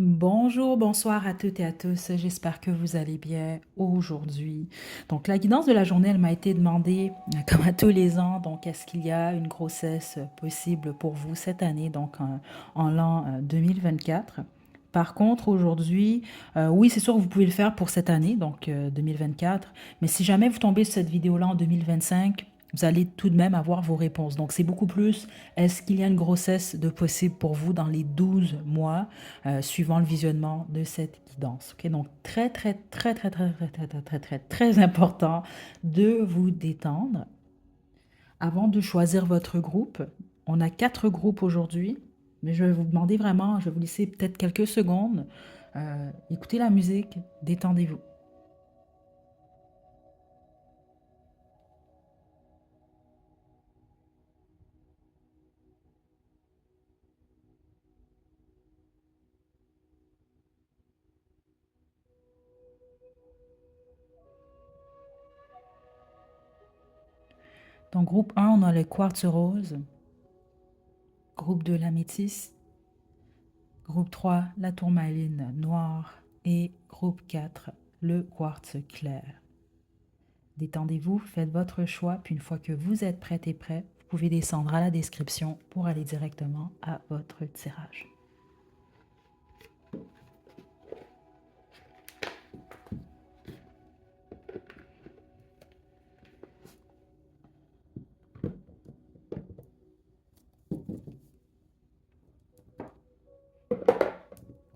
Bonjour, bonsoir à toutes et à tous. J'espère que vous allez bien aujourd'hui. Donc, la guidance de la journée, elle m'a été demandée, comme à tous les ans. Donc, est-ce qu'il y a une grossesse possible pour vous cette année, donc en l'an 2024? Par contre, aujourd'hui, oui, c'est sûr que vous pouvez le faire pour cette année, donc 2024. Mais si jamais vous tombez sur cette vidéo-là en 2025, vous allez tout de même avoir vos réponses. Donc, c'est beaucoup plus, est-ce qu'il y a une grossesse de possible pour vous dans les 12 mois? Suivant le visionnement de cette guidance. Ok, donc très très très très très très très très très très très important de vous détendre avant de choisir votre groupe. On a 4 groupes aujourd'hui, mais je vais vous demander vraiment, je vais vous laisser peut-être quelques secondes. Écoutez la musique, détendez-vous. Donc groupe 1, on a le quartz rose, groupe 2, la métisse, groupe 3, la tourmaline noire et groupe 4, le quartz clair. Détendez-vous, faites votre choix, puis une fois que vous êtes prête et prêt, vous pouvez descendre à la description pour aller directement à votre tirage.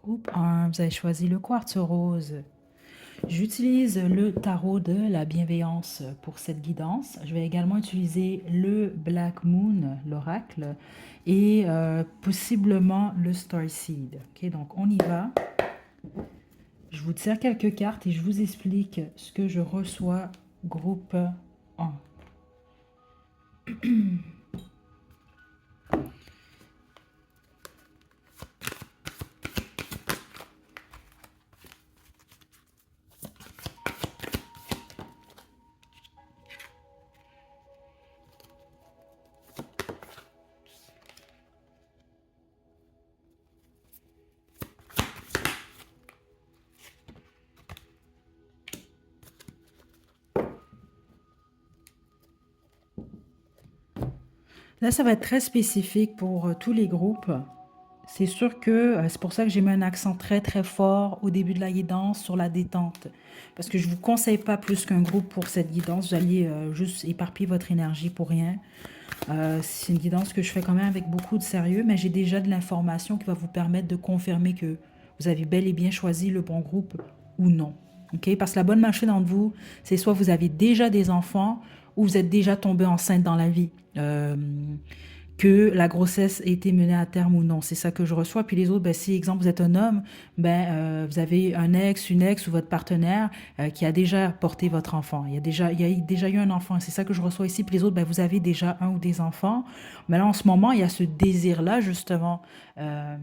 Groupe 1, vous avez choisi le quartz rose. J'utilise le tarot de la bienveillance pour cette guidance. Je vais également utiliser le Black Moon, l'oracle, et possiblement le Starseed. Ok, donc on y va. Je vous tire quelques cartes et je vous explique ce que je reçois groupe 1. Là, ça va être très spécifique pour tous les groupes. C'est sûr que c'est pour ça que j'ai mis un accent très très fort au début de la guidance sur la détente. Parce que je ne vous conseille pas plus qu'un groupe pour cette guidance. Vous allez juste éparpiller votre énergie pour rien. C'est une guidance que je fais quand même avec beaucoup de sérieux, mais j'ai déjà de l'information qui va vous permettre de confirmer que vous avez bel et bien choisi le bon groupe ou non. Ok? Parce que la bonne marché d'entre vous, c'est soit vous avez déjà des enfants ou vous êtes déjà tombé enceinte dans la vie. Que la grossesse ait été menée à terme ou non. C'est ça que je reçois. Puis les autres, ben, si, exemple, vous êtes un homme, vous avez un ex, une ex ou votre partenaire qui a déjà porté votre enfant. Il y a déjà eu un enfant. C'est ça que je reçois ici. Puis les autres, ben, vous avez déjà un ou des enfants. Mais là, en ce moment, il y a ce désir-là, justement, euh,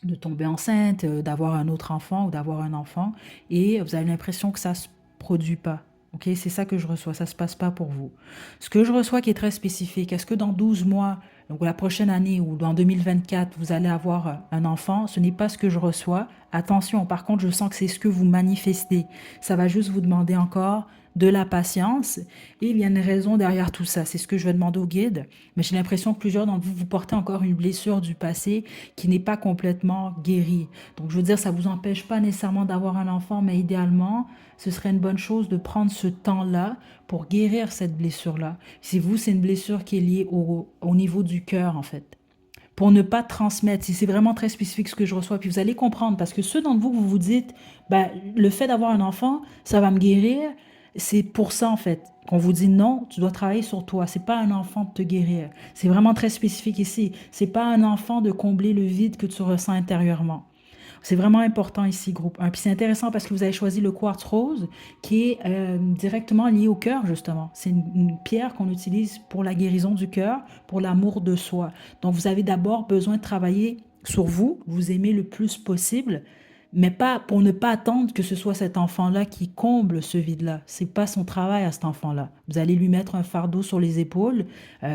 de tomber enceinte, d'avoir un autre enfant ou d'avoir un enfant. Et vous avez l'impression que ça ne se produit pas. Ok, c'est ça que je reçois, ça ne se passe pas pour vous. Ce que je reçois qui est très spécifique, est-ce que dans 12 mois, donc la prochaine année ou dans 2024, vous allez avoir un enfant? Ce n'est pas ce que je reçois. Attention, par contre, je sens que c'est ce que vous manifestez. Ça va juste vous demander encore de la patience et il y a une raison derrière tout ça. C'est ce que je vais demander au guide. Mais j'ai l'impression que plusieurs d'entre vous, vous portez encore une blessure du passé qui n'est pas complètement guérie. Donc, je veux dire, ça ne vous empêche pas nécessairement d'avoir un enfant, mais idéalement, ce serait une bonne chose de prendre ce temps-là pour guérir cette blessure-là. Si vous, c'est une blessure qui est liée au niveau du cœur, en fait. Pour ne pas transmettre, si c'est vraiment très spécifique ce que je reçois, puis vous allez comprendre, parce que ceux d'entre vous, vous vous dites, ben, le fait d'avoir un enfant, ça va me guérir, c'est pour ça, en fait, qu'on vous dit non, tu dois travailler sur toi. C'est pas un enfant de te guérir. C'est vraiment très spécifique ici. C'est pas un enfant de combler le vide que tu ressens intérieurement. C'est vraiment important ici, groupe 1. Puis c'est intéressant parce que vous avez choisi le quartz rose qui est directement lié au cœur, justement. C'est une pierre qu'on utilise pour la guérison du cœur, pour l'amour de soi. Donc vous avez d'abord besoin de travailler sur vous, vous aimez le plus possible. mais pas pour ne pas attendre que ce soit cet enfant-là qui comble ce vide-là. C'est pas son travail à cet enfant-là. Vous allez lui mettre un fardeau sur les épaules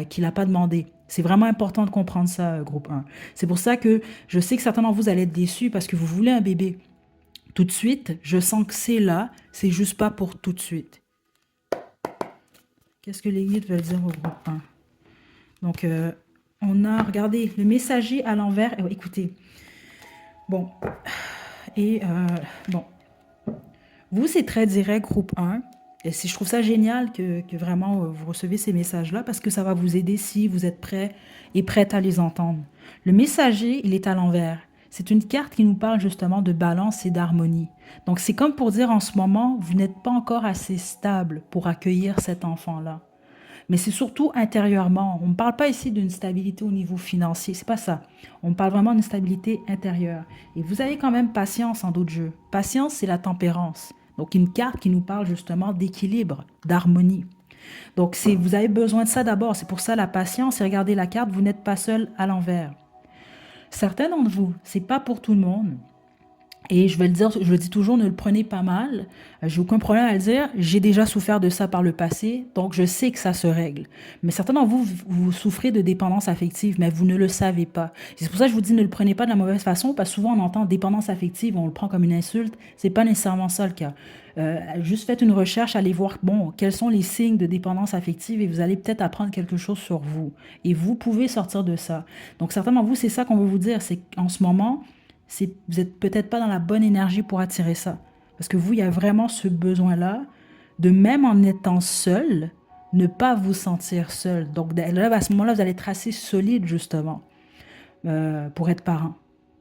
qu'il n'a pas demandé. C'est vraiment important de comprendre ça, groupe 1. C'est pour ça que je sais que certains d'entre vous allez être déçus parce que vous voulez un bébé tout de suite. Je sens que c'est là, c'est juste pas pour tout de suite. Qu'est-ce que les guides veulent dire au groupe 1? Donc, on a, regardez, le messager à l'envers. Écoutez, bon, et bon, vous, c'est très direct, groupe 1. Et je trouve ça génial que vraiment vous recevez ces messages-là parce que ça va vous aider si vous êtes prêt et prête à les entendre. Le messager, il est à l'envers. C'est une carte qui nous parle justement de balance et d'harmonie. Donc, c'est comme pour dire en ce moment, vous n'êtes pas encore assez stable pour accueillir cet enfant-là. Mais c'est surtout intérieurement. On ne parle pas ici d'une stabilité au niveau financier, c'est pas ça. On parle vraiment d'une stabilité intérieure. Et vous avez quand même patience en d'autres jeux. Patience, c'est la tempérance. Donc une carte qui nous parle justement d'équilibre, d'harmonie. Donc vous avez besoin de ça d'abord. C'est pour ça la patience. Et regardez la carte, vous n'êtes pas seul à l'envers. Certains d'entre vous, c'est pas pour tout le monde. Et je vais le dire, je le dis toujours, ne le prenez pas mal. J'ai aucun problème à le dire. J'ai déjà souffert de ça par le passé, donc je sais que ça se règle. Mais certains d'entre vous, vous souffrez de dépendance affective, mais vous ne le savez pas. C'est pour ça que je vous dis ne le prenez pas de la mauvaise façon, parce que souvent on entend dépendance affective, on le prend comme une insulte. C'est pas nécessairement ça le cas. Juste faites une recherche, allez voir, bon, quels sont les signes de dépendance affective et vous allez peut-être apprendre quelque chose sur vous. Et vous pouvez sortir de ça. Donc certains d'entre vous, c'est ça qu'on veut vous dire, c'est qu'en ce moment, vous n'êtes peut-être pas dans la bonne énergie pour attirer ça. Parce que vous, il y a vraiment ce besoin-là de même en étant seul, ne pas vous sentir seul. Donc là, à ce moment-là, vous allez être assez solide, justement, pour être parent.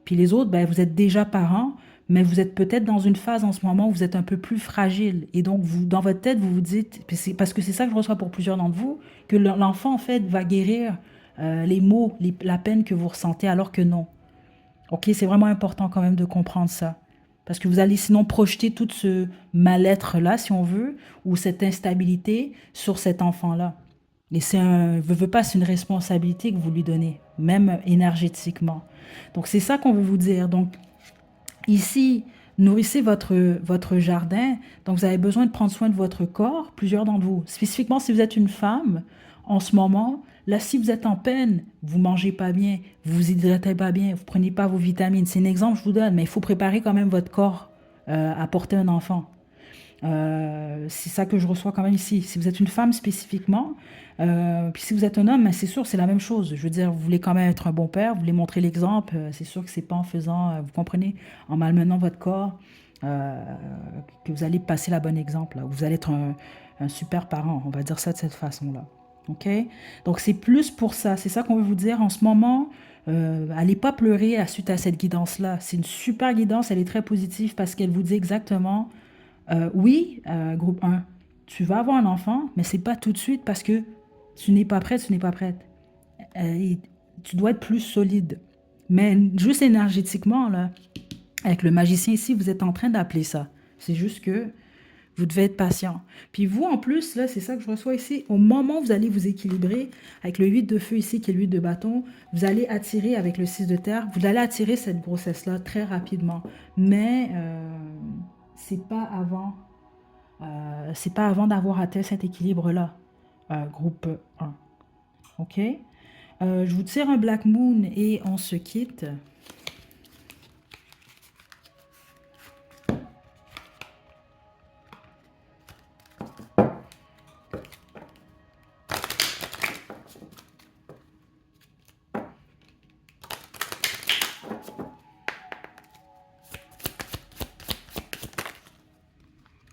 Puis les autres, ben, vous êtes déjà parents, mais vous êtes peut-être dans une phase en ce moment où vous êtes un peu plus fragile. Et donc, vous, dans votre tête, vous vous dites, parce que c'est ça que je reçois pour plusieurs d'entre vous, que l'enfant, en fait, va guérir les maux, la peine que vous ressentez, alors que non. Ok, c'est vraiment important quand même de comprendre ça. Parce que vous allez sinon projeter tout ce mal-être-là, si on veut, ou cette instabilité sur cet enfant-là. Et veut pas, c'est une responsabilité que vous lui donnez, même énergétiquement. Donc c'est ça qu'on veut vous dire. Donc ici, nourrissez votre jardin. Donc vous avez besoin de prendre soin de votre corps, plusieurs d'entre vous. Spécifiquement si vous êtes une femme, en ce moment, là, si vous êtes en peine, vous mangez pas bien, vous vous hydratez pas bien, vous prenez pas vos vitamines. C'est un exemple que je vous donne, mais il faut préparer quand même votre corps à porter un enfant. C'est ça que je reçois quand même ici. Si vous êtes une femme spécifiquement, puis si vous êtes un homme, ben, c'est sûr, c'est la même chose. Je veux dire, vous voulez quand même être un bon père, vous voulez montrer l'exemple. C'est sûr que c'est pas en faisant, vous comprenez, en malmenant votre corps, euh, que vous allez passer la bonne exemple. Là, vous allez être un super parent. On va dire ça de cette façon-là. OK? Donc, c'est plus pour ça. C'est ça qu'on veut vous dire en ce moment. Allez pas pleurer suite à cette guidance-là. C'est une super guidance. Elle est très positive parce qu'elle vous dit exactement oui, groupe 1, tu vas avoir un enfant, mais c'est pas tout de suite parce que tu n'es pas prête, tu n'es pas prête. Tu dois être plus solide. Mais juste énergétiquement, là, avec le magicien ici, vous êtes en train d'appeler ça. C'est juste que vous devez être patient. Puis vous, en plus, là, c'est ça que je reçois ici. Au moment où vous allez vous équilibrer, avec le 8 de feu ici, qui est le 8 de bâton, vous allez attirer avec le 6 de terre, vous allez attirer cette grossesse-là très rapidement. Mais c'est pas avant, c'est pas avant d'avoir atteint cet équilibre-là, groupe 1. OK? Je vous tire un Black Moon et on se quitte.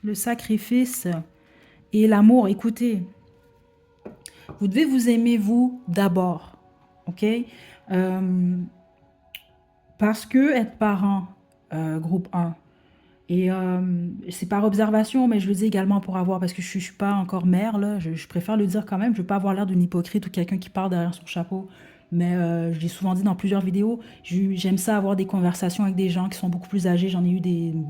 Le sacrifice et l'amour. Écoutez, vous devez vous aimer vous d'abord. OK? Parce que être parent, groupe 1, et c'est par observation, mais je le dis également pour avoir, parce que je ne suis pas encore mère, là, je préfère le dire quand même, je ne veux pas avoir l'air d'une hypocrite ou quelqu'un qui parle derrière son chapeau. Mais je l'ai souvent dit dans plusieurs vidéos, j'aime ça avoir des conversations avec des gens qui sont beaucoup plus âgés. J'en ai eu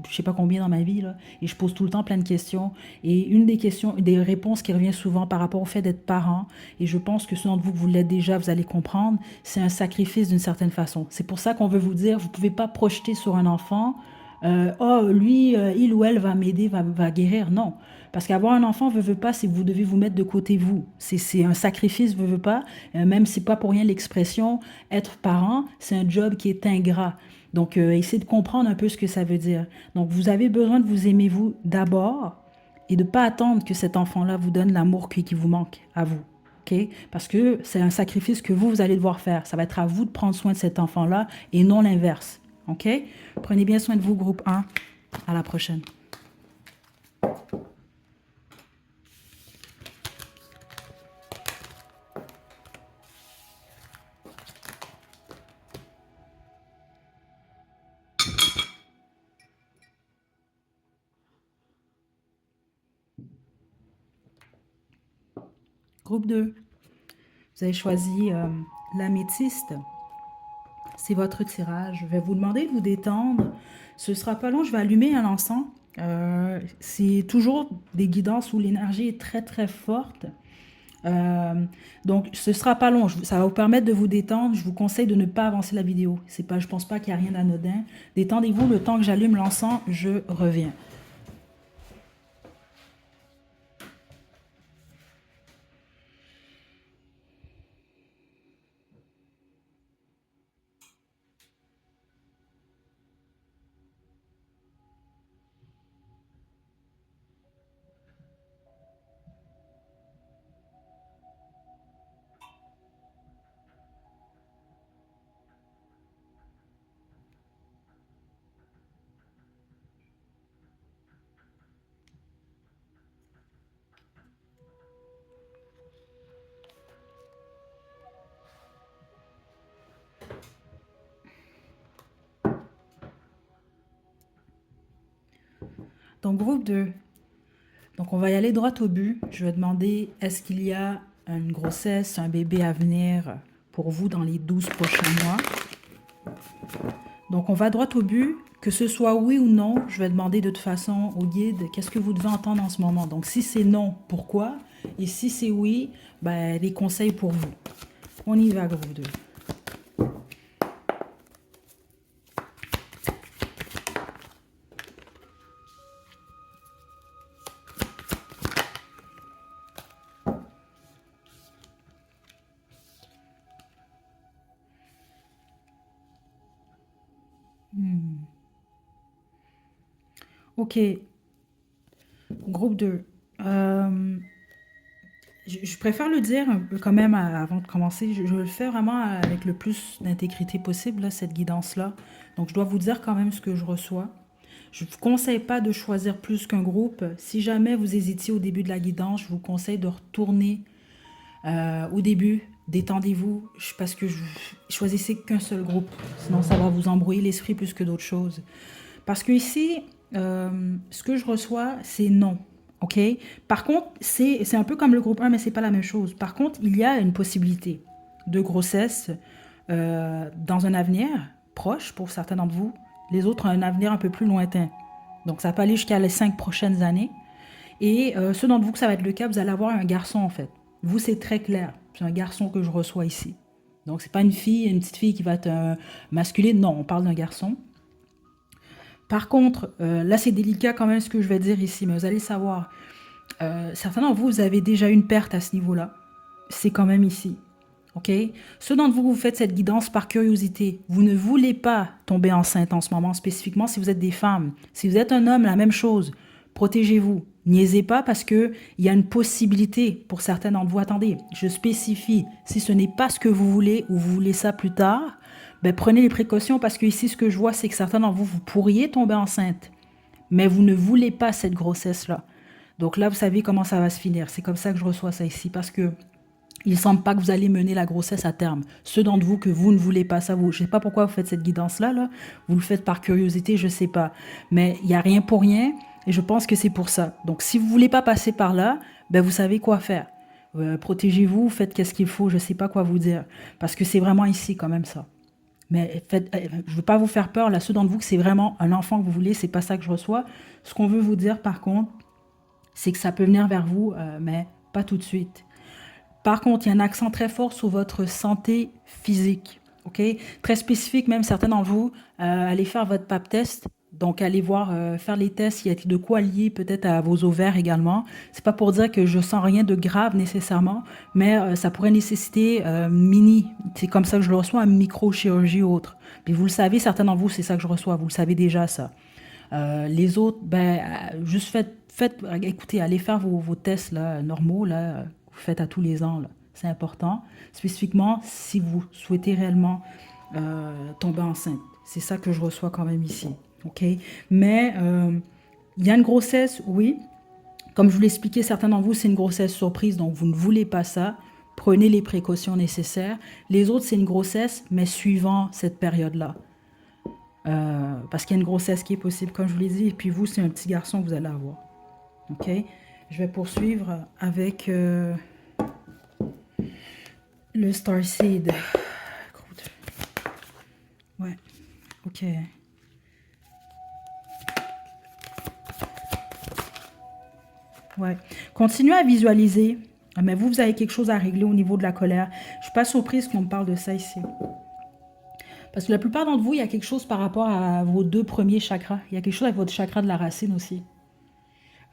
je sais pas combien dans ma vie, là, et je pose tout le temps plein de questions. Et une des questions, des réponses qui revient souvent par rapport au fait d'être parent, et je pense que ceux d'entre vous que vous l'êtes déjà, vous allez comprendre, c'est un sacrifice d'une certaine façon. C'est pour ça qu'on veut vous dire, vous ne pouvez pas projeter sur un enfant oh, lui, il ou elle va m'aider, va guérir. Non. Parce qu'avoir un enfant, veut pas, c'est que vous devez vous mettre de côté vous. C'est un sacrifice, veut pas. Même c'est pas pour rien l'expression être parent, c'est un job qui est ingrat. Donc, essayez de comprendre un peu ce que ça veut dire. Donc, vous avez besoin de vous aimer vous d'abord et de ne pas attendre que cet enfant-là vous donne l'amour qui vous manque à vous. OK? Parce que c'est un sacrifice que vous allez devoir faire. Ça va être à vous de prendre soin de cet enfant-là et non l'inverse. OK? Prenez bien soin de vous, groupe 1. À la prochaine. Groupe 2. Vous avez choisi l'améthyste. C'est votre tirage. Je vais vous demander de vous détendre. Ce ne sera pas long, je vais allumer un encens. C'est toujours des guidances où l'énergie est très très forte. Donc ce ne sera pas long, ça va vous permettre de vous détendre. Je vous conseille de ne pas avancer la vidéo. C'est pas, je ne pense pas qu'il y a rien d'anodin. Détendez-vous le temps que j'allume l'encens, je reviens. Donc groupe 2. Donc on va y aller droit au but. Je vais demander, est-ce qu'il y a une grossesse, un bébé à venir pour vous dans les 12 prochains mois? Donc on va droit au but. Que ce soit oui ou non, je vais demander de toute façon au guide, qu'est-ce que vous devez entendre en ce moment? Donc si c'est non, pourquoi? Et si c'est oui, ben, des conseils pour vous. On y va, groupe 2. Ok, groupe 2. Je préfère le dire un peu quand même avant de commencer. Je le fais vraiment avec le plus d'intégrité possible, là, cette guidance-là. Donc, je dois vous dire quand même ce que je reçois. Je ne vous conseille pas de choisir plus qu'un groupe. Si jamais vous hésitiez au début de la guidance, je vous conseille de retourner au début. Détendez-vous parce que choisissez qu'un seul groupe. Sinon, ça va vous embrouiller l'esprit plus que d'autres choses. Parce que ici, ce que je reçois, c'est non. OK? Par contre, c'est un peu comme le groupe 1, mais c'est pas la même chose. Par contre, il y a une possibilité de grossesse dans un avenir proche pour certains d'entre vous. Les autres, un avenir un peu plus lointain. Donc, ça peut aller jusqu'à les 5 prochaines années. Et ceux d'entre vous que ça va être le cas, vous allez avoir un garçon, en fait. Vous, c'est très clair. C'est un garçon que je reçois ici. Donc, c'est pas une fille, une petite fille qui va être masculine. Non, on parle d'un garçon. Par contre, là c'est délicat quand même ce que je vais dire ici, mais vous allez savoir, certains d'entre vous, vous avez déjà une perte à ce niveau-là. C'est quand même ici. OK? Ceux d'entre vous, vous faites cette guidance par curiosité. Vous ne voulez pas tomber enceinte en ce moment, spécifiquement si vous êtes des femmes. Si vous êtes un homme, la même chose. Protégez-vous. Niaisez pas parce qu'il y a une possibilité pour certains d'entre vous. Attendez, je spécifie. Si ce n'est pas ce que vous voulez ou vous voulez ça plus tard, ben prenez les précautions parce que ici, ce que je vois, c'est que certains d'entre vous, vous pourriez tomber enceinte, mais vous ne voulez pas cette grossesse-là. Donc là, vous savez comment ça va se finir. C'est comme ça que je reçois ça ici parce que il ne semble pas que vous allez mener la grossesse à terme. Ceux d'entre vous que vous ne voulez pas, ça vous, je ne sais pas pourquoi vous faites cette guidance-là, là. Vous le faites par curiosité, je ne sais pas. Mais il n'y a rien pour rien et je pense que c'est pour ça. Donc si vous ne voulez pas passer par là, ben vous savez quoi faire. Protégez-vous, faites qu'est-ce qu'il faut, je ne sais pas quoi vous dire. Parce que c'est vraiment ici quand même ça. Mais faites, je ne veux pas vous faire peur, là, ceux d'entre vous que c'est vraiment un enfant que vous voulez, c'est pas ça que je reçois. Ce qu'on veut vous dire, par contre, c'est que ça peut venir vers vous, mais pas tout de suite. Par contre, il y a un accent très fort sur votre santé physique, ok? Très spécifique, même certains d'entre vous, allez faire votre pap test Donc, allez voir, faire les tests, il y a de quoi lier peut-être à vos ovaires également. C'est pas pour dire que je sens rien de grave nécessairement, mais ça pourrait nécessiter c'est comme ça que je le reçois, une microchirurgie ou autre. Puis vous le savez, certains d'entre vous, c'est ça que je reçois, vous le savez déjà ça. Les autres, ben, juste écoutez, allez faire vos tests là, normaux, là, vous faites à tous les ans, là. C'est important, spécifiquement si vous souhaitez réellement tomber enceinte. C'est ça que je reçois quand même ici. OK? Mais il y a une grossesse, oui. Comme je vous l'expliquais, certains d'entre vous, c'est une grossesse surprise, donc vous ne voulez pas ça. Prenez les précautions nécessaires. Les autres, c'est une grossesse, mais suivant cette période-là. Parce qu'il y a une grossesse qui est possible, comme je vous l'ai dit. Et puis vous, c'est un petit garçon que vous allez avoir. OK? Je vais poursuivre avec le Starseed. Ouais. OK. Ouais. Continuez à visualiser. Mais vous avez quelque chose à régler au niveau de la colère. Je ne suis pas surprise qu'on me parle de ça ici. Parce que la plupart d'entre vous, il y a quelque chose par rapport à vos deux premiers chakras. Il y a quelque chose avec votre chakra de la racine aussi.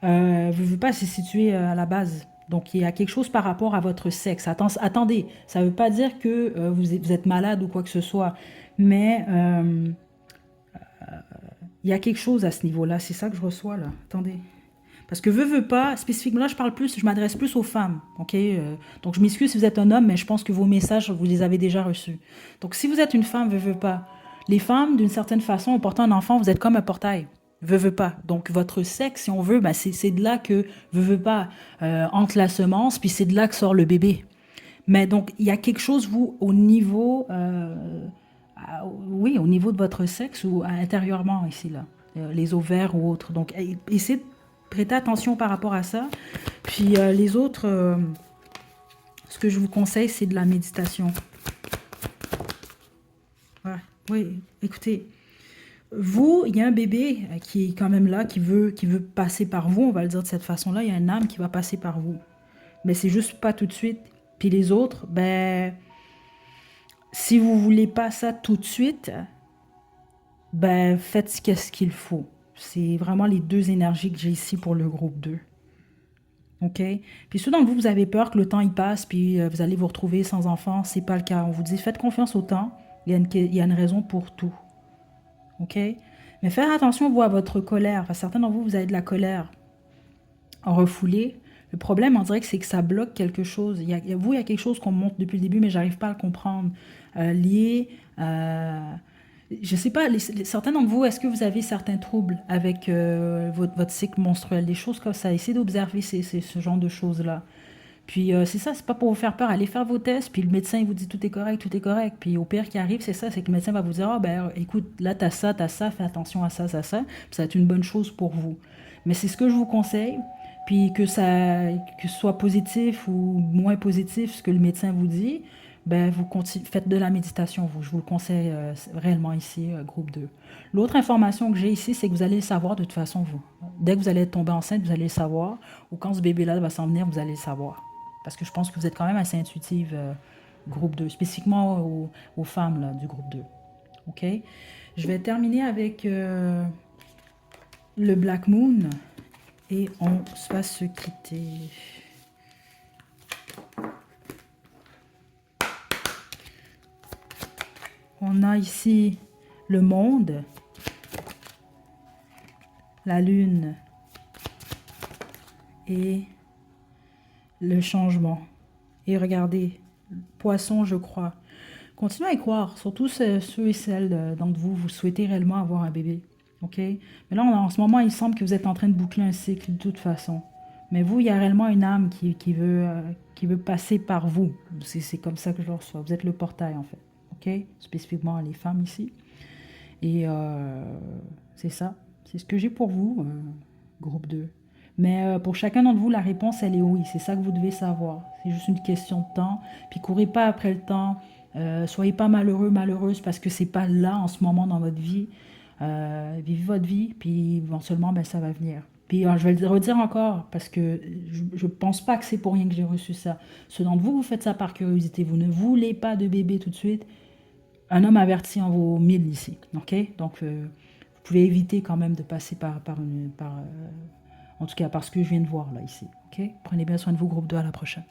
Vous ne voulez pas se situer à la base. Donc, il y a quelque chose par rapport à votre sexe. Attendez, ça ne veut pas dire que vous êtes malade ou quoi que ce soit. Mais il y a quelque chose à ce niveau-là. C'est ça que je reçois, là. Attendez. Parce que veut pas, spécifiquement là, je m'adresse plus aux femmes, ok? Donc je m'excuse si vous êtes un homme, mais je pense que vos messages, vous les avez déjà reçus. Donc si vous êtes une femme, veut pas. Les femmes, d'une certaine façon, en portant un enfant, vous êtes comme un portail. Veut pas. Donc votre sexe, si on veut, ben, c'est de là que veut pas entre la semence, puis c'est de là que sort le bébé. Mais donc il y a quelque chose, vous, au niveau, oui, au niveau de votre sexe ou intérieurement ici là, les ovaires ou autres. Donc essayez de prêtez attention par rapport à ça. Puis les autres, ce que je vous conseille, c'est de la méditation. Ouais. Oui, écoutez, vous, il y a un bébé qui est quand même là, qui veut passer par vous, on va le dire de cette façon-là. Il y a une âme qui va passer par vous. Mais c'est juste pas tout de suite. Puis les autres, ben, si vous voulez pas ça tout de suite, ben, faites ce qu'il faut. C'est vraiment les deux énergies que j'ai ici pour le groupe 2. OK? Puis ceux d'entre vous, vous avez peur que le temps y passe, puis vous allez vous retrouver sans enfant. C'est pas le cas. On vous dit, faites confiance au temps. Il y a une raison pour tout. OK? Mais faire attention, vous, à votre colère. Parce que certains d'entre vous, vous avez de la colère en refoulé. Le problème, on dirait que c'est que ça bloque quelque chose. Il y a quelque chose qu'on montre depuis le début, mais j'arrive pas à le comprendre. Lié je sais pas, certains d'entre vous, est-ce que vous avez certains troubles avec votre cycle menstruel, des choses comme ça? Essayez d'observer ce genre de choses-là. Puis c'est ça, c'est pas pour vous faire peur. Allez faire vos tests, puis le médecin il vous dit tout est correct, tout est correct. Puis au pire qui arrive, c'est ça, c'est que le médecin va vous dire, ah ben écoute, là t'as ça, fais attention à ça, ça. Puis ça va être une bonne chose pour vous. Mais c'est ce que je vous conseille. Puis que ce soit positif ou moins positif, ce que le médecin vous dit, ben vous faites de la méditation, vous. Je vous le conseille réellement ici, groupe 2. L'autre information que j'ai ici, c'est que vous allez le savoir de toute façon, vous. Dès que vous allez tomber enceinte, vous allez le savoir. Ou quand ce bébé-là va s'en venir, vous allez le savoir. Parce que je pense que vous êtes quand même assez intuitive, groupe 2, spécifiquement aux femmes là, du groupe 2. OK? Je vais terminer avec le Black Moon et on va se quitter. On a ici le monde, la lune et le changement. Et regardez, poisson, je crois. Continuez à y croire, surtout ceux et celles d'entre vous, vous souhaitez réellement avoir un bébé. OK? Mais là, en ce moment, il semble que vous êtes en train de boucler un cycle de toute façon. Mais vous, il y a réellement une âme qui veut passer par vous. C'est comme ça que je le reçois. Vous êtes le portail, en fait. OK? Spécifiquement les femmes ici. Et c'est ça. C'est ce que j'ai pour vous, groupe 2. Mais pour chacun d'entre vous, la réponse, elle est oui. C'est ça que vous devez savoir. C'est juste une question de temps. Puis courez pas après le temps. Soyez pas malheureux, malheureuse, parce que c'est pas là en ce moment dans votre vie. Vivez votre vie, puis éventuellement, ben, ça va venir. Puis je vais le redire encore, parce que je pense pas que c'est pour rien que j'ai reçu ça. Ceux d'entre vous, vous faites ça par curiosité. Vous ne voulez pas de bébé tout de suite. Un homme averti en vaut 1000 ici. OK? Donc, vous pouvez éviter quand même de passer en tout cas par ce que je viens de voir là ici. Ok? Prenez bien soin de vous, groupe 2, à la prochaine.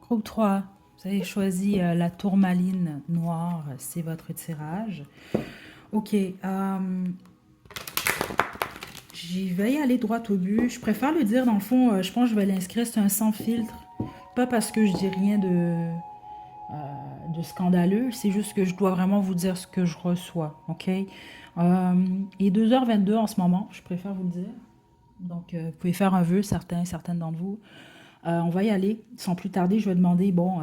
Groupe 3, vous avez choisi la tourmaline noire, c'est votre tirage. Ok, j'y vais y aller droit au but. Je préfère le dire, dans le fond, je pense que je vais l'inscrire, c'est un sans filtre. Pas parce que je dis rien de scandaleux, c'est juste que je dois vraiment vous dire ce que je reçois, ok? Il est 2h22 en ce moment, je préfère vous le dire. Donc, vous pouvez faire un vœu, certaines d'entre vous. On va y aller. Sans plus tarder, je vais demander, bon,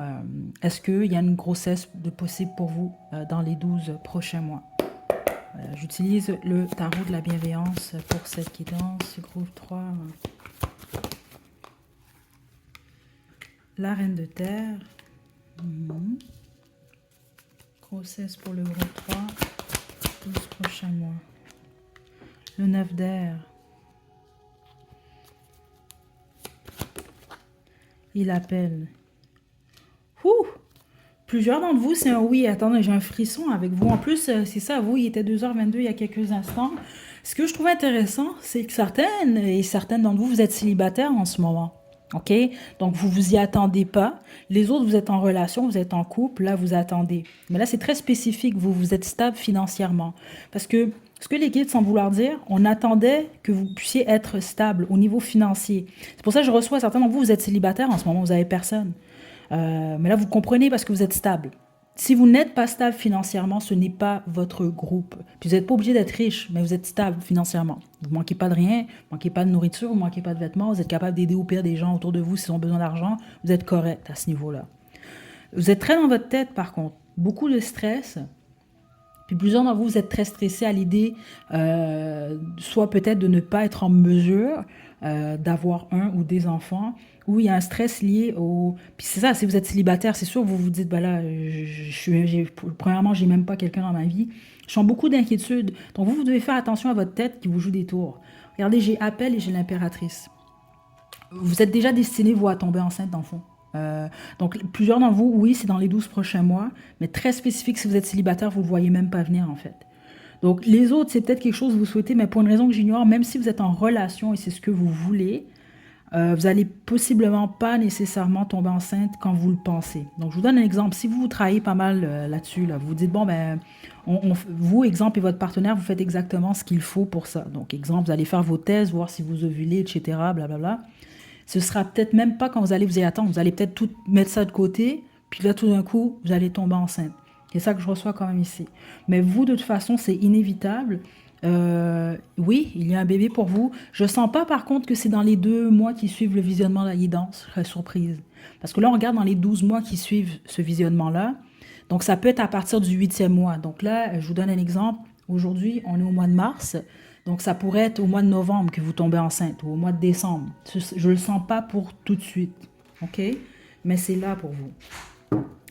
est-ce qu'il y a une grossesse de possible pour vous dans les 12 prochains mois? J'utilise le tarot de la bienveillance pour cette guidance. Groupe 3. La reine de terre. Grossesse pour le groupe 3. 12 prochains mois. Le 9 d'air. Il appelle. Ouh! Plusieurs d'entre vous, c'est un oui. Attendez, j'ai un frisson avec vous. En plus, c'est ça, vous, il était 2h22 il y a quelques instants. Ce que je trouve intéressant, c'est que certaines d'entre vous, vous êtes célibataires en ce moment. OK? Donc, vous vous y attendez pas. Les autres, vous êtes en relation, vous êtes en couple. Là, vous attendez. Mais là, c'est très spécifique. Vous êtes stable financièrement. Parce que ce que les guides semblent vouloir dire, on attendait que vous puissiez être stable au niveau financier. C'est pour ça que je reçois certains d'entre vous, vous êtes célibataires en ce moment, vous n'avez personne. Mais là, vous comprenez parce que vous êtes stable. Si vous n'êtes pas stable financièrement, ce n'est pas votre groupe. Puis vous n'êtes pas obligé d'être riche, mais vous êtes stable financièrement. Vous ne manquez pas de rien, vous ne manquez pas de nourriture, vous ne manquez pas de vêtements, vous êtes capable d'aider au pire des gens autour de vous s'ils ont besoin d'argent. Vous êtes correct à ce niveau-là. Vous êtes très dans votre tête, par contre. Beaucoup de stress. Puis plusieurs d'entre vous, vous êtes très stressés à l'idée, soit peut-être de ne pas être en mesure d'avoir un ou des enfants, ou il y a un stress lié au... Puis c'est ça, si vous êtes célibataire, c'est sûr, vous vous dites, bah là, premièrement, j'ai même pas quelqu'un dans ma vie. Je sens beaucoup d'inquiétude. Donc vous devez faire attention à votre tête qui vous joue des tours. Regardez, j'ai appel et j'ai l'impératrice. Vous êtes déjà destiné, vous, à tomber enceinte, dans le fond. Donc, plusieurs d'entre vous, oui, c'est dans les 12 prochains mois, mais très spécifique, si vous êtes célibataire, vous ne le voyez même pas venir, en fait. Donc, les autres, c'est peut-être quelque chose que vous souhaitez, mais pour une raison que j'ignore, même si vous êtes en relation et c'est ce que vous voulez, vous n'allez possiblement pas nécessairement tomber enceinte quand vous le pensez. Donc, je vous donne un exemple. Si vous travaillez pas mal là-dessus, là, vous vous dites, bon, ben, vous, exemple, et votre partenaire, vous faites exactement ce qu'il faut pour ça. Donc, exemple, vous allez faire vos tests, voir si vous ovulez, etc., blablabla. Ce sera peut-être même pas quand vous allez vous y attendre. Vous allez peut-être tout mettre ça de côté, puis là, tout d'un coup, vous allez tomber enceinte. C'est ça que je reçois quand même ici. Mais vous, de toute façon, c'est inévitable. Oui, il y a un bébé pour vous. Je sens pas, par contre, que c'est dans les 2 mois qui suivent le visionnement de la guidance. Je serais surprise. Parce que là, on regarde dans les 12 mois qui suivent ce visionnement-là. Donc, ça peut être à partir du 8e mois. Donc là, je vous donne un exemple. Aujourd'hui, on est au mois de mars. Donc, ça pourrait être au mois de novembre que vous tombez enceinte ou au mois de décembre. Je ne le sens pas pour tout de suite. OK? Mais c'est là pour vous.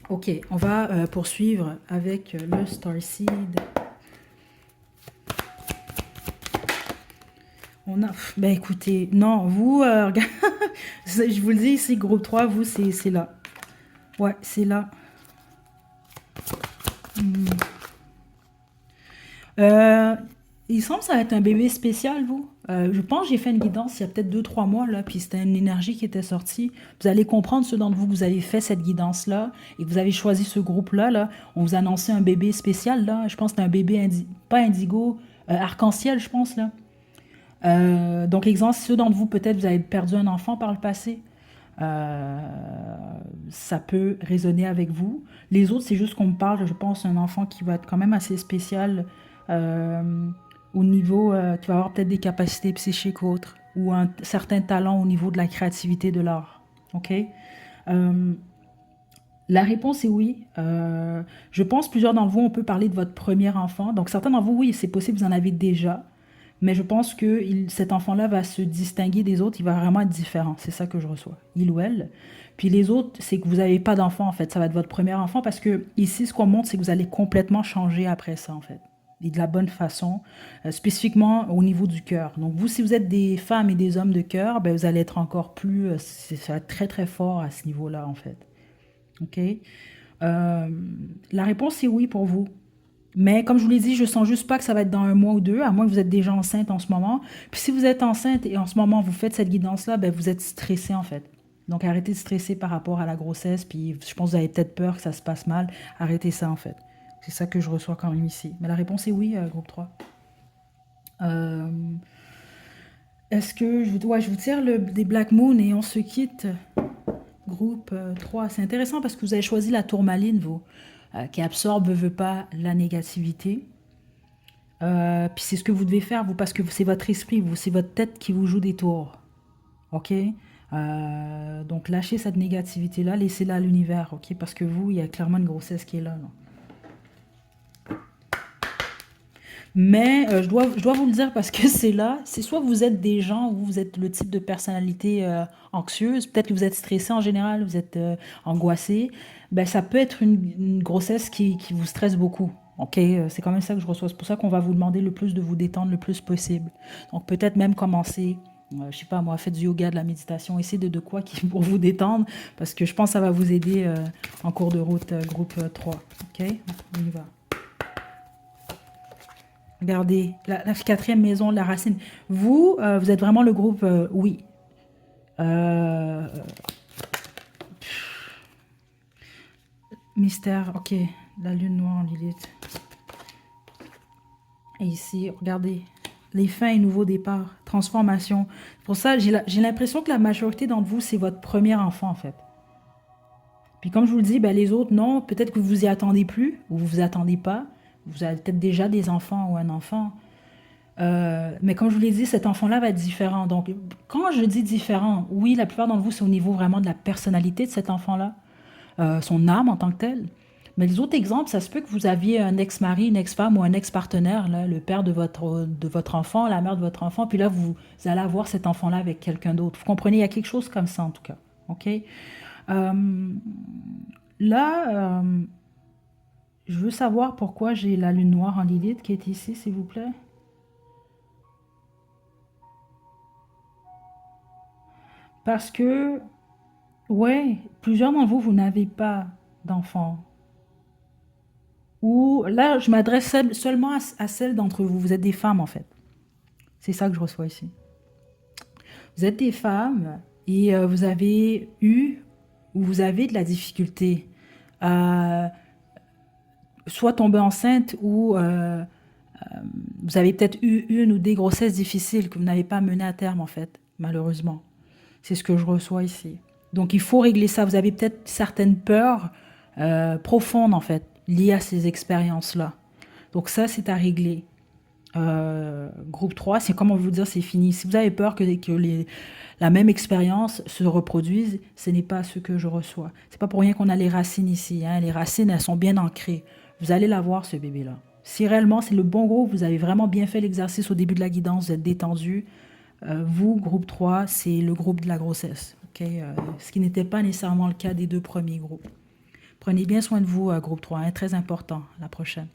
OK, on va poursuivre avec le Starseed. On a... Ben écoutez, non, vous, je vous le dis ici, groupe 3, vous, c'est là. Ouais, c'est là. Il semble que ça va être un bébé spécial, vous. Je pense que j'ai fait une guidance il y a peut-être 2-3 mois, là, puis c'était une énergie qui était sortie. Vous allez comprendre, ceux d'entre vous, que vous avez fait cette guidance-là et que vous avez choisi ce groupe-là. Là. On vous annonçait un bébé spécial, là. Je pense que c'était un bébé, pas indigo, arc-en-ciel, je pense, là. Donc, exemple, ceux d'entre vous, peut-être, vous avez perdu un enfant par le passé. ça peut résonner avec vous. Les autres, c'est juste qu'on me parle, je pense, d'un enfant qui va être quand même assez spécial euh, au niveau, qui va avoir peut-être des capacités psychiques ou autres, ou un certain talent au niveau de la créativité de l'art. OK? Euh, la réponse est oui. Je pense plusieurs d'entre vous, on peut parler de votre premier enfant. Donc certains d'entre vous, oui, c'est possible, vous en avez déjà. Mais je pense que cet enfant-là va se distinguer des autres, il va vraiment être différent. C'est ça que je reçois. Il ou elle. Puis les autres, c'est que vous n'avez pas d'enfant, en fait. Ça va être votre premier enfant parce que ici, ce qu'on montre, c'est que vous allez complètement changer après ça, en fait. Et de la bonne façon, spécifiquement au niveau du cœur. Donc vous, si vous êtes des femmes et des hommes de cœur, ben, vous allez être encore plus, ça va être très très fort à ce niveau-là, en fait. OK? La réponse est oui pour vous. Mais comme je vous l'ai dit, je sens juste pas que ça va être dans un mois ou deux, à moins que vous êtes déjà enceinte en ce moment. Puis si vous êtes enceinte et en ce moment vous faites cette guidance-là, ben vous êtes stressé en fait. Donc arrêtez de stresser par rapport à la grossesse. Puis je pense que vous avez peut-être peur que ça se passe mal. Arrêtez ça en fait. C'est ça que je reçois quand même ici. Mais la réponse est oui, groupe 3. Euh, Est-ce que je vous tire des Black Moon et on se quitte? Groupe 3, c'est intéressant parce que vous avez choisi la tourmaline, vous, qui absorbe, veut pas, la négativité. Puis c'est ce que vous devez faire, vous, parce que c'est votre esprit, vous, c'est votre tête qui vous joue des tours. OK? Donc lâchez cette négativité-là, laissez-la à l'univers, OK? Parce que vous, il y a clairement une grossesse qui est là. Mais je dois vous le dire parce que c'est là, c'est soit vous êtes des gens où vous êtes le type de personnalité anxieuse, peut-être que vous êtes stressé en général, vous êtes angoissé, ben ça peut être une grossesse qui vous stresse beaucoup. Ok, c'est quand même ça que je reçois. C'est pour ça qu'on va vous demander le plus de vous détendre le plus possible. Donc peut-être même commencer, je sais pas moi, faites du yoga, de la méditation, essayez de quoi qui pour vous détendre, parce que je pense que ça va vous aider en cours de route, groupe 3. Ok, on y va. Regardez, la quatrième maison, la racine. Vous, vous êtes vraiment le groupe oui. Euh, Mystère, ok. La lune noire en Lilith. Et ici, regardez. Les fins et nouveaux départs. Transformation. Pour ça, j'ai l'impression que la majorité d'entre vous, c'est votre premier enfant, en fait. Puis comme je vous le dis, ben, les autres, non. Peut-être que vous vous y attendez plus, ou vous vous attendez pas. Vous avez peut-être déjà des enfants ou un enfant. Mais comme je vous l'ai dit, cet enfant-là va être différent. Donc, quand je dis différent, oui, la plupart d'entre vous, c'est au niveau vraiment de la personnalité de cet enfant-là, son âme en tant que tel. Mais les autres exemples, ça se peut que vous aviez un ex-mari, une ex-femme ou un ex-partenaire, là, le père de votre enfant, la mère de votre enfant, puis là, vous allez avoir cet enfant-là avec quelqu'un d'autre. Vous comprenez, il y a quelque chose comme ça en tout cas. OK? Euh, Là, je veux savoir pourquoi j'ai la lune noire en Lilith qui est ici, s'il vous plaît. Parce que ouais, plusieurs d'entre vous, vous n'avez pas d'enfants. Ou là, je m'adresse seulement à celles d'entre vous. Vous êtes des femmes, en fait. C'est ça que je reçois ici. Vous êtes des femmes et vous avez eu ou vous avez de la difficulté à soit tomber enceinte ou vous avez peut-être eu une ou des grossesses difficiles que vous n'avez pas menées à terme, en fait, malheureusement. C'est ce que je reçois ici. Donc il faut régler ça. Vous avez peut-être certaines peurs profondes en fait, liées à ces expériences-là. Donc ça, c'est à régler. Groupe 3, c'est comment vous dire, c'est fini. Si vous avez peur que la même expérience se reproduise, ce n'est pas ce que je reçois. C'est pas pour rien qu'on a les racines ici. Hein. Les racines, elles sont bien ancrées. Vous allez l'avoir, ce bébé-là. Si réellement c'est le bon groupe, vous avez vraiment bien fait l'exercice au début de la guidance, vous êtes détendu, vous, groupe 3, c'est le groupe de la grossesse. Ok. Ce qui n'était pas nécessairement le cas des deux premiers groupes. Prenez bien soin de vous, groupe 3, hein, très important, la prochaine.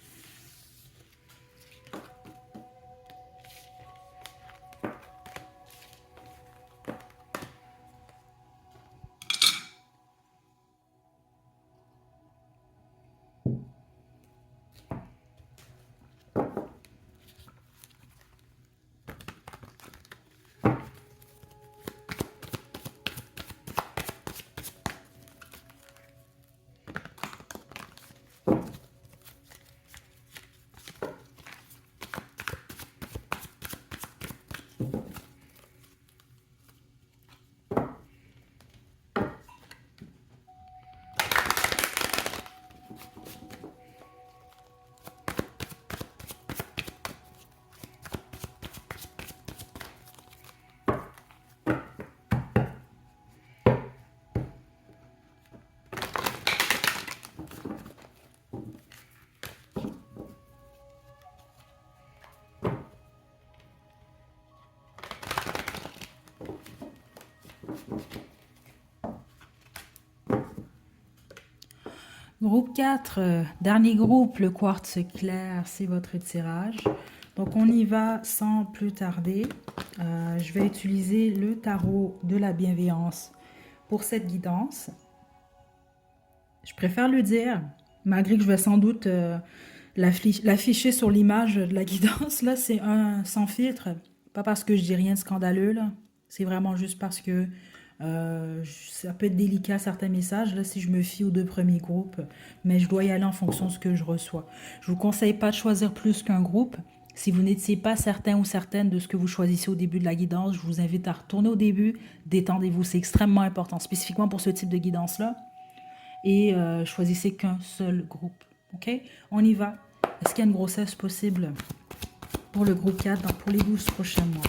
Groupe 4, dernier groupe, le quartz clair, c'est votre tirage. Donc on y va sans plus tarder. Je vais utiliser le tarot de la bienveillance pour cette guidance. Je préfère le dire, malgré que je vais sans doute l'afficher sur l'image de la guidance. Là, c'est un sans filtre. Pas parce que je dis rien de scandaleux, là. C'est vraiment juste parce que ça peut être délicat certains messages, là, si je me fie aux deux premiers groupes, mais je dois y aller en fonction de ce que je reçois. Je vous conseille pas de choisir plus qu'un groupe. Si vous n'étiez pas certain ou certaine de ce que vous choisissez au début de la guidance, je vous invite à retourner au début, détendez-vous, c'est extrêmement important, spécifiquement pour ce type de guidance-là, et choisissez qu'un seul groupe. Ok? On y va. Est-ce qu'il y a une grossesse possible pour le groupe 4 pour les 12 prochains mois?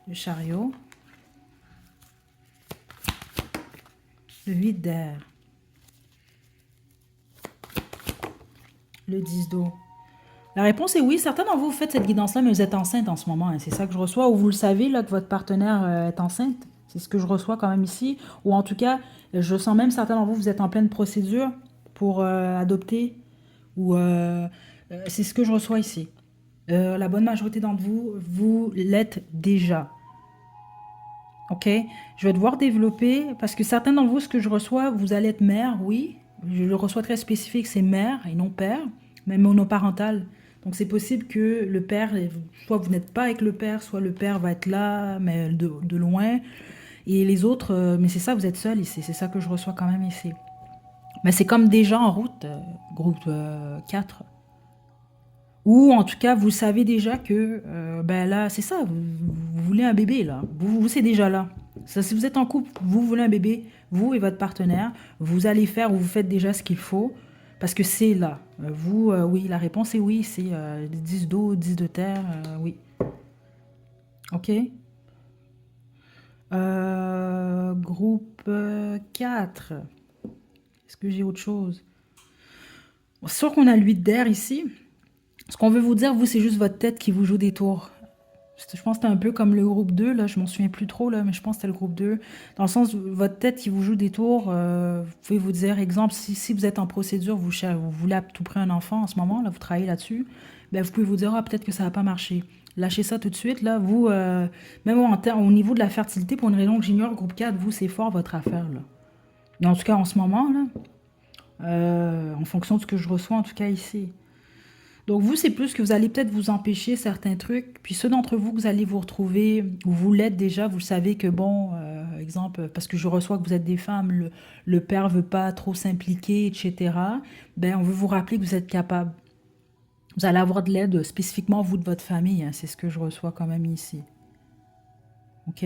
Le chariot. Le 8 d'air. Le 10 d'eau. La réponse est oui. Certains d'entre vous faites cette guidance-là, mais vous êtes enceinte en ce moment. Hein. C'est ça que je reçois. Ou vous le savez, là, que votre partenaire est enceinte. C'est ce que je reçois quand même ici. Ou en tout cas, je sens même certains d'entre vous, vous êtes en pleine procédure pour adopter. Ou c'est ce que je reçois ici. La bonne majorité d'entre vous, vous l'êtes déjà. Ok, je vais devoir développer, parce que certains d'entre vous, ce que je reçois, vous allez être mère, oui. Je le reçois très spécifique, c'est mère et non père, mais monoparental. Donc c'est possible que le père, soit vous n'êtes pas avec le père, soit le père va être là, mais de loin. Et les autres, mais c'est ça, vous êtes seul ici, c'est ça que je reçois quand même ici. Mais c'est comme déjà en route, groupe 4. Ou en tout cas, vous savez déjà que, ben là, c'est ça, vous voulez un bébé, là. Vous c'est déjà là. Ça, si vous êtes en couple, vous voulez un bébé, vous et votre partenaire, vous allez faire ou vous faites déjà ce qu'il faut, parce que c'est là. Vous, oui, la réponse est oui, c'est 10 d'eau, 10 de terre, oui. Ok. Groupe 4. Est-ce que j'ai autre chose? C'est sûr qu'on a le 8 d'air ici. Ce qu'on veut vous dire, vous, c'est juste votre tête qui vous joue des tours. Je pense que c'était un peu comme le groupe 2, là, je m'en souviens plus trop, là, mais je pense que c'était le groupe 2. Dans le sens, votre tête qui vous joue des tours, vous pouvez vous dire, exemple, si vous êtes en procédure, vous voulez à tout prix un enfant en ce moment, là, vous travaillez là-dessus, ben, vous pouvez vous dire, ah, peut-être que ça va pas marcher. Lâchez ça tout de suite, là, vous, même au niveau de la fertilité, pour une raison que j'ignore, groupe 4, vous, c'est fort votre affaire, là. Mais en tout cas, en ce moment, là, en fonction de ce que je reçois, en tout cas ici. Donc vous, c'est plus que vous allez peut-être vous empêcher certains trucs. Puis ceux d'entre vous que vous allez vous retrouver, ou vous l'êtes déjà, vous savez que bon, exemple, parce que je reçois que vous êtes des femmes, le père veut pas trop s'impliquer, etc. Ben, on veut vous rappeler que vous êtes capable. Vous allez avoir de l'aide spécifiquement vous de votre famille. Hein, c'est ce que je reçois quand même ici. Ok?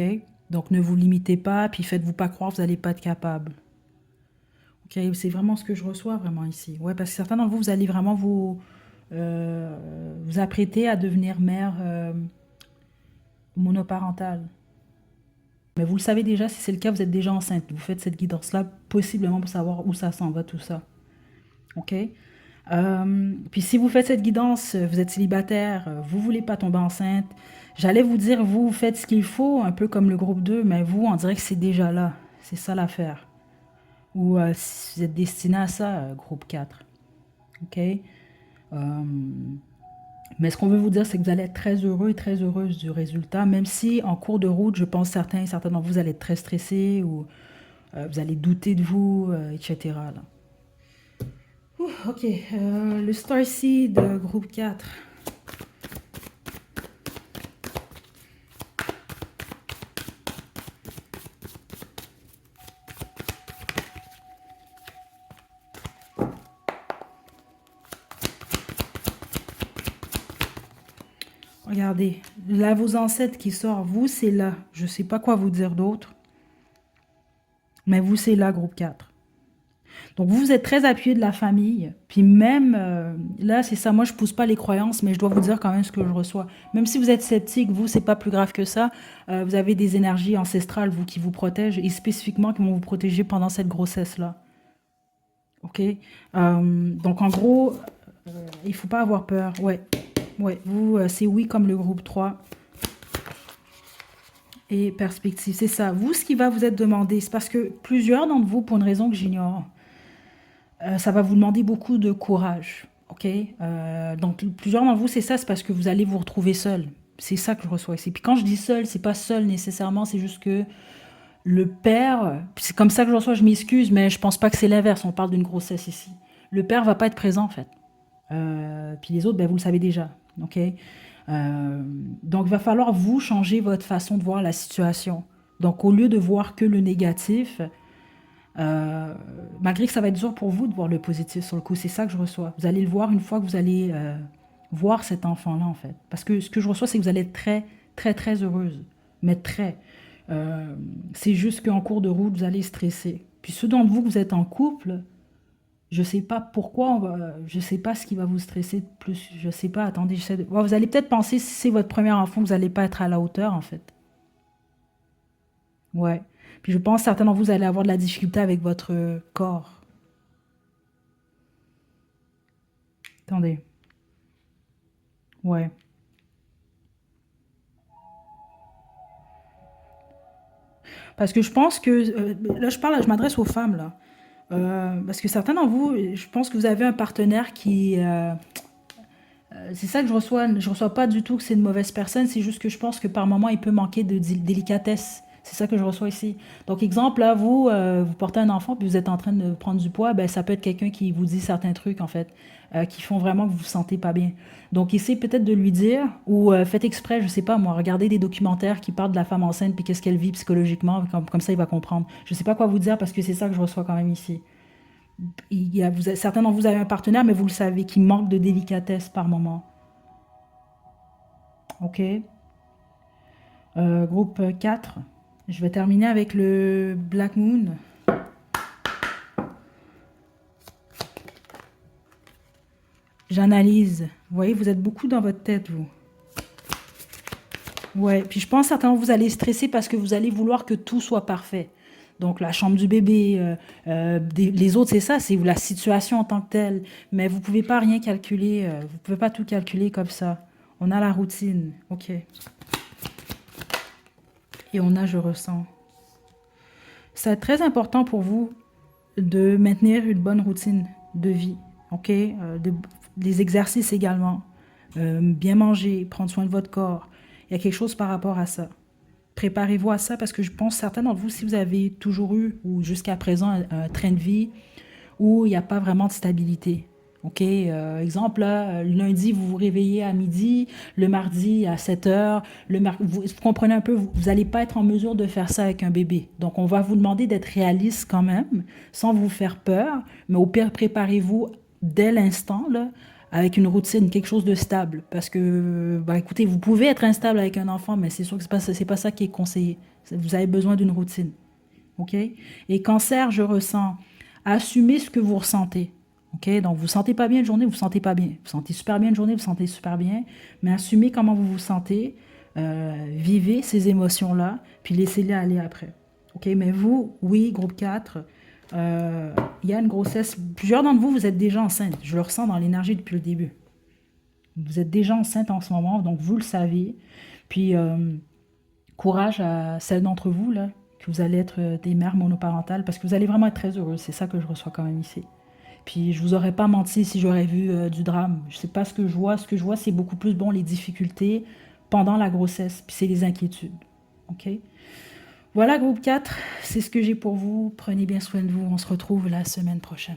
Donc ne vous limitez pas, puis faites-vous pas croire que vous n'allez pas être capable. Ok? C'est vraiment ce que je reçois vraiment ici. Ouais, parce que certains d'entre vous, vous allez vraiment vous apprêter à devenir mère monoparentale. Mais vous le savez déjà, si c'est le cas, vous êtes déjà enceinte. Vous faites cette guidance-là possiblement pour savoir où ça s'en va, tout ça. Ok? Puis si vous faites cette guidance, vous êtes célibataire, vous ne voulez pas tomber enceinte, j'allais vous dire, vous faites ce qu'il faut, un peu comme le groupe 2, mais vous, on dirait que c'est déjà là. C'est ça l'affaire. Ou si vous êtes destiné à ça, groupe 4. Ok? Mais ce qu'on veut vous dire, c'est que vous allez être très heureux et très heureuse du résultat, même si en cours de route, je pense certains d'entre vous, vous allez être très stressés ou vous allez douter de vous, etc. Là. Ouh, ok, le Starseed, groupe 4. Regardez, là, vos ancêtres qui sortent, vous, c'est là. Je ne sais pas quoi vous dire d'autre. Mais vous, c'est là, groupe 4. Donc, vous êtes très appuyé de la famille. Puis même, là, c'est ça. Moi, je ne pousse pas les croyances, mais je dois vous dire quand même ce que je reçois. Même si vous êtes sceptique, vous, c'est pas plus grave que ça. Vous avez des énergies ancestrales, vous, qui vous protègent, et spécifiquement qui vont vous protéger pendant cette grossesse-là. OK? Donc, en gros, il ne faut pas avoir peur. Ouais. Ouais, vous, c'est oui comme le groupe 3. Et perspective, c'est ça. Vous, ce qui va vous être demandé, c'est parce que plusieurs d'entre vous, pour une raison que j'ignore, Ça va vous demander beaucoup de courage, ok? Donc plusieurs d'entre vous, c'est ça, c'est parce que vous allez vous retrouver seul. C'est ça que je reçois ici. Puis quand je dis seul, c'est pas seul nécessairement, c'est juste que le père, c'est comme ça que je reçois, je m'excuse, mais je pense pas que c'est l'inverse, on parle d'une grossesse ici. Le père va pas être présent en fait. Puis les autres, ben, vous le savez déjà, ok? Donc il va falloir vous changer votre façon de voir la situation. Donc au lieu de voir que le négatif, euh, malgré que ça va être dur pour vous de voir le positif sur le coup, c'est ça que je reçois. Vous allez le voir une fois que vous allez voir cet enfant-là, en fait. Parce que ce que je reçois, c'est que vous allez être très, très, très heureuse. Mais très. Euh, c'est juste qu'en cours de route, vous allez stresser. Puis ceux d'entre vous que vous êtes en couple, je sais pas pourquoi, je sais pas ce qui va vous stresser de plus. Je sais pas, attendez, j'essaie de... Ouais, vous allez peut-être penser, si c'est votre premier enfant, que vous n'allez pas être à la hauteur, en fait. Ouais. Puis je pense que certains d'entre vous, vous allez avoir de la difficulté avec votre corps. Attendez. Ouais. Parce que je pense que, là je parle, je m'adresse aux femmes là. Parce que certains d'entre vous, je pense que vous avez un partenaire c'est ça que je reçois pas du tout que c'est une mauvaise personne, c'est juste que je pense que par moment il peut manquer de délicatesse. C'est ça que je reçois ici. Donc exemple là, vous portez un enfant puis vous êtes en train de prendre du poids, ben ça peut être quelqu'un qui vous dit certains trucs en fait, qui font vraiment que vous vous sentez pas bien. Donc essayez peut-être de lui dire ou faites exprès, je sais pas moi, regardez des documentaires qui parlent de la femme enceinte puis qu'est-ce qu'elle vit psychologiquement, comme ça il va comprendre. Je sais pas quoi vous dire parce que c'est ça que je reçois quand même ici. Certains d'entre vous avez un partenaire, mais vous le savez, qui manque de délicatesse par moment. Ok. Groupe 4. Je vais terminer avec le Black Moon. J'analyse. Vous voyez, vous êtes beaucoup dans votre tête, vous. Ouais, puis je pense certainement que vous allez stresser parce que vous allez vouloir que tout soit parfait. Donc la chambre du bébé, les autres, c'est ça, c'est la situation en tant que telle. Mais vous pouvez pas rien calculer, vous pouvez pas tout calculer comme ça. On a la routine, ok. Et on a je ressens. C'est très important pour vous de maintenir une bonne routine de vie, ok? Des exercices également. Bien manger, prendre soin de votre corps. Il y a quelque chose par rapport à ça. Préparez-vous à ça parce que je pense certains d'entre vous, si vous avez toujours eu ou jusqu'à présent un train de vie où il n'y a pas vraiment de stabilité. OK? Exemple, là, le lundi, vous vous réveillez à midi, le mardi à 7 heures, vous comprenez un peu, vous n'allez pas être en mesure de faire ça avec un bébé. Donc, on va vous demander d'être réaliste quand même, sans vous faire peur, mais au pire, préparez-vous dès l'instant, là, avec une routine, quelque chose de stable. Parce que, bah, écoutez, vous pouvez être instable avec un enfant, mais c'est sûr que c'est pas ça qui est conseillé. Vous avez besoin d'une routine. OK? Et cancer, je ressens. Assumez ce que vous ressentez. OK? Donc, vous ne sentez pas bien une journée, vous ne sentez pas bien. Vous sentez super bien une journée, vous sentez super bien. Mais assumez comment vous vous sentez. Vivez ces émotions-là, puis laissez-les aller après. OK? Mais vous, oui, groupe 4, il y a une grossesse. Plusieurs d'entre vous, vous êtes déjà enceinte. Je le ressens dans l'énergie depuis le début. Vous êtes déjà enceinte en ce moment, donc vous le savez. Puis, courage à celles d'entre vous, là, que vous allez être des mères monoparentales, parce que vous allez vraiment être très heureuses. C'est ça que je reçois quand même ici. Puis je vous aurais pas menti si j'aurais vu du drame. Je sais pas ce que je vois. Ce que je vois, c'est beaucoup plus bon les difficultés pendant la grossesse, puis c'est les inquiétudes. OK? Voilà, groupe 4, c'est ce que j'ai pour vous. Prenez bien soin de vous. On se retrouve la semaine prochaine.